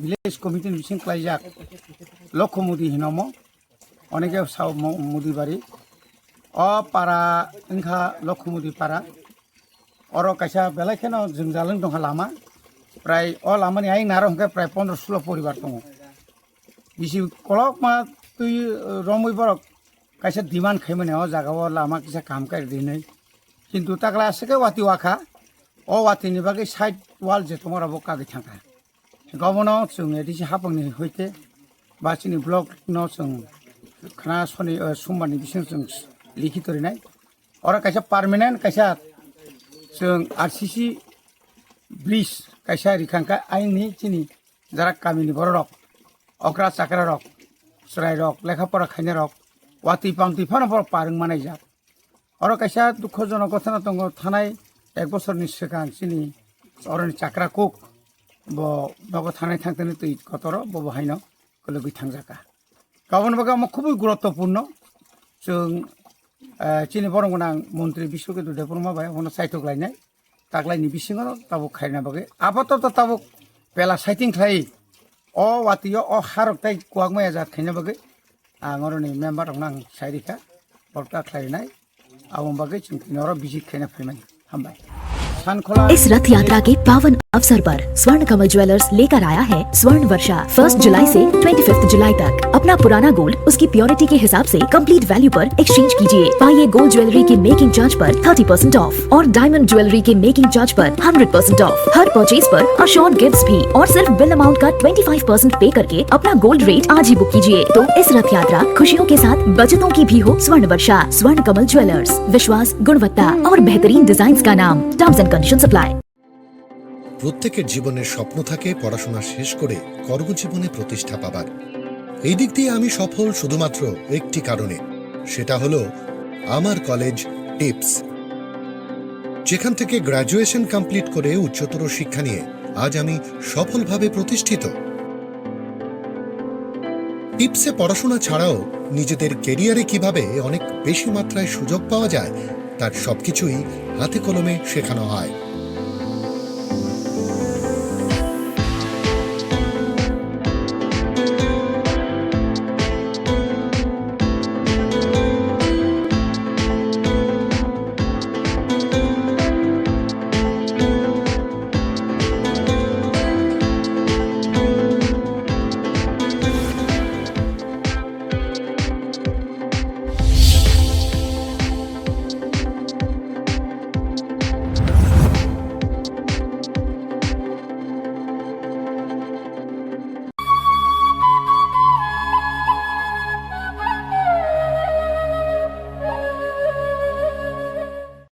Village কমিটির বিশিং ক্লাইজাক লক্ষ মুদি হিনম অনেকে সাও মুদি বাড়ি অ পারা ইনখা লক্ষ মুদি পারা অর কাইসা বেলাইখানো जों जालों दंहा लामा प्राय अ लामानि आइ नारंखे प्राय 15-16 परिवार दङ बिसि कलक मा तुइ रमै बरक काइसा डिमान्ड खाइमने अ जागाव लामा किसा काम काइ दिनै किन्तु तागला आसेके वाति वाखा अ वातिनि बागै साइड वाल जे तमराबो कागै थांखा गावनो जों एदिसि हापंनि होइते बासिनि ब्लक न जों खाना सनि समबारनि बिसिं जों लिखितरिनाय अरा काइसा पार्मानेन्ट काइसा जों आरसीसी ब्रिज काइसा रिखांखा आइनि चिनि जारा गामिनि बर' रक अक्रा चाक्रा रक सराय रक लेखापरा खायना रक वाति पामति फानफोर पारों मानाय जा अरा काइसा दुखजनक घटना दङ थानाय 1 बोसोरनि सिगां चिनि अरनि चाक्रा कुक बबो थानाय थांतनि तै कतर बबो हायनो कलगै थांजाका गाबोन बागा खुबै गुरुत्वपूर्ण जों चिनि बरंगनां मन्त्रि बिश्वकेतु देबरमा बाय हनो साइटक लायनाय तागलायनि बिसिङाव ताबो खायना बागै आबादत ताबो बेला साइटिं खाय अ वातियो अ हारकताय कुवागमाया जात खायना बागै आंगरनि मेम्बार आं साइरिका बरका खायनाय आवम बागै जों नर बिजित खायना फैमान हामबाय इस रथ यात्रा के पावन अवसर पर स्वर्ण कमल ज्वेलर्स लेकर आया है स्वर्ण वर्षा 1 जुलाई से 25 जुलाई तक। अपना पुराना गोल्ड उसकी प्योरिटी के हिसाब से कंप्लीट वैल्यू पर एक्सचेंज कीजिए। पाइए गोल्ड ज्वेलरी के मेकिंग चार्ज पर 30% ऑफ और डायमंड ज्वेलरी के मेकिंग चार्ज पर 100% ऑफ। हर परचेज पर अशोर्ड गिफ्ट्स भी और सिर्फ बिल अमाउंट का 25% पे करके अपना गोल्ड रेट आज ही बुक कीजिए। तो इस रथ यात्रा खुशियों के साथ बचतों की भी हो। स्वर्ण वर्षा स्वर्ण कमल ज्वेलर्स, विश्वास, गुणवत्ता और बेहतरीन डिजाइन का नाम। Terms and conditions apply. প্রত্যেকের জীবনের স্বপ্ন থাকে পড়াশোনা শেষ করে কর্মজীবনে প্রতিষ্ঠা পাবার। এই দিক দিয়ে আমি সফল শুধুমাত্র একটি কারণে, সেটা হলো আমার কলেজ টিপস, যেখান থেকে গ্র্যাজুয়েশন কমপ্লিট করে উচ্চতর শিক্ষা নিয়ে আজ আমি সফলভাবে প্রতিষ্ঠিত। টিপসে পড়াশোনা ছাড়াও নিজেদের কেরিয়ারে কিভাবে অনেক বেশি মাত্রায় সুযোগ পাওয়া যায় তার সবকিছুই হাতে কলমে শেখানো হয়।